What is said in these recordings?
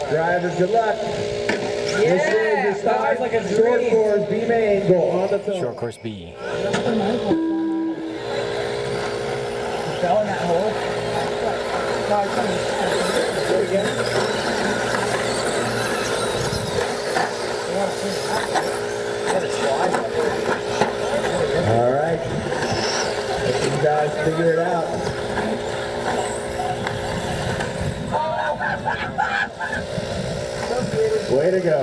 Drivers, good luck. Yeah, this is your start. like a Short dream. course, B main, go on the top. Short course B. Fell in that hole. All right. Let you guys figure it out. Way to go.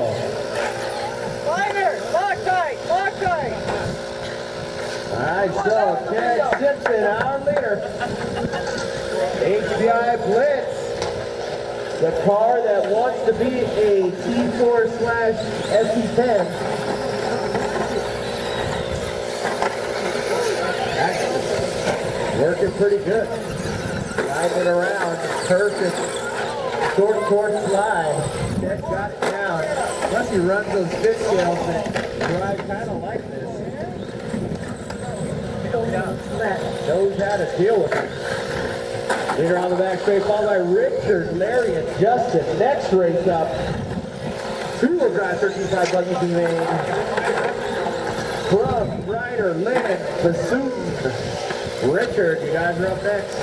Liner, lock tight, lock tight. All right, so Ted Simpson, our leader. HBI Blitz, the car that wants to be a T4/SE10. Actually, working pretty good. Driving it around, perfect. Short course slide. Ted got it down. Plus he runs those fit scales that drive kind of like this. Knows how to deal with it. Leader on the back straight, followed by Richard, Larry, and Justin. Next race up, two-wheel drive 13.5 buggy main. From Ryder, Lemon, Bassoon. Richard, you guys are up next.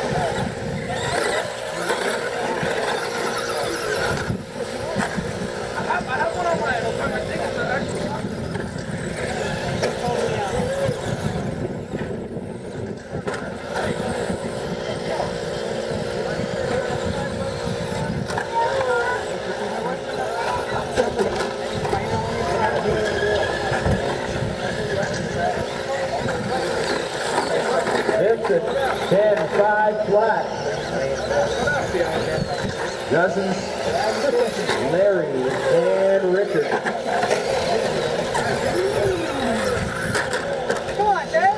Vincent, 10-5 flat. Justin, Larry, and Richard. Come on, Dad.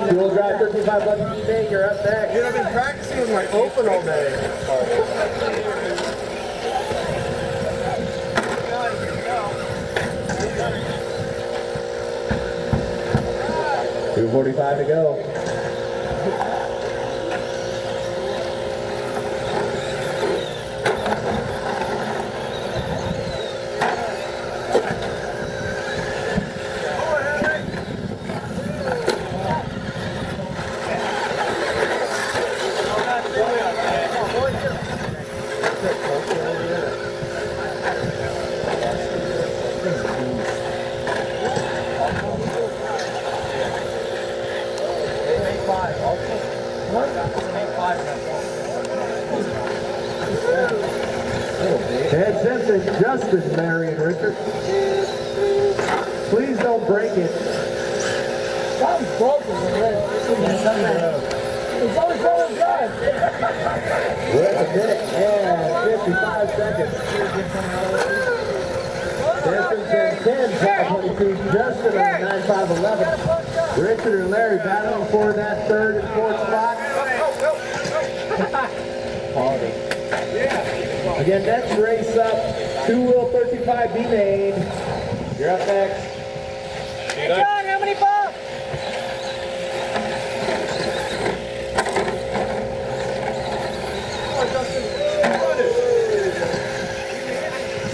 Dual drive 13.5 buggy main, you're up next. Dude, I've been practicing with my open all day. 2:45 to go. Ted Simpson, Justin, Larry, and Richard. Please don't break it. Something's broken already. It's only 4-wheel drive. We're at a minute and 55 seconds. Simpson 10-5-22, Justin on 9-5-11. Richard and Larry battling for that third and fourth spot. Quality. Again, next race up, two-wheel 13.5 B main. You're up next. Hey, John, how many bucks?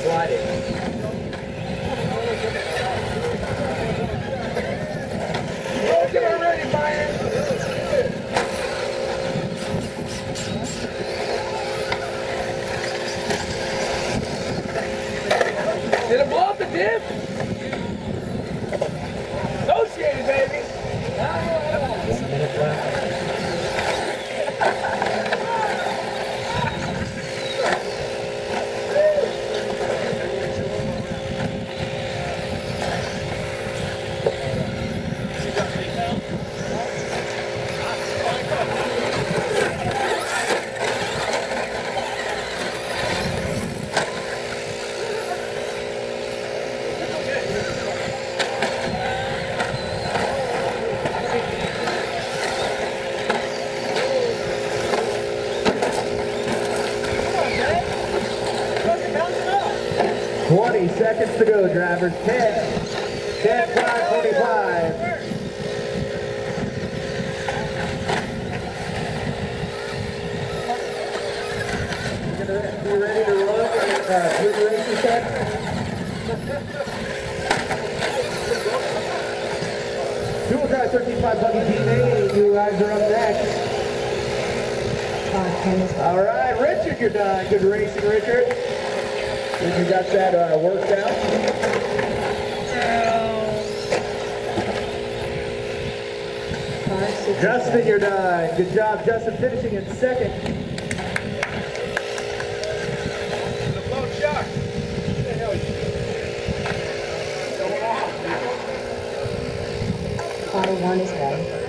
Slide it. Get her ready, Byron. Did it blow up the dip? Negotiated, baby. 1 minute left. Seconds to go, drivers. 10, 5, 45. You ready to run? Junior racing set. Dual drive 13.5 buggy teammate. You guys are up next. All right, Richard, you're done. Good racing, Richard. You got that worked out. Justin, you're done. Good job, Justin, finishing in second. The blown shark. What the hell is Car 1 is ready.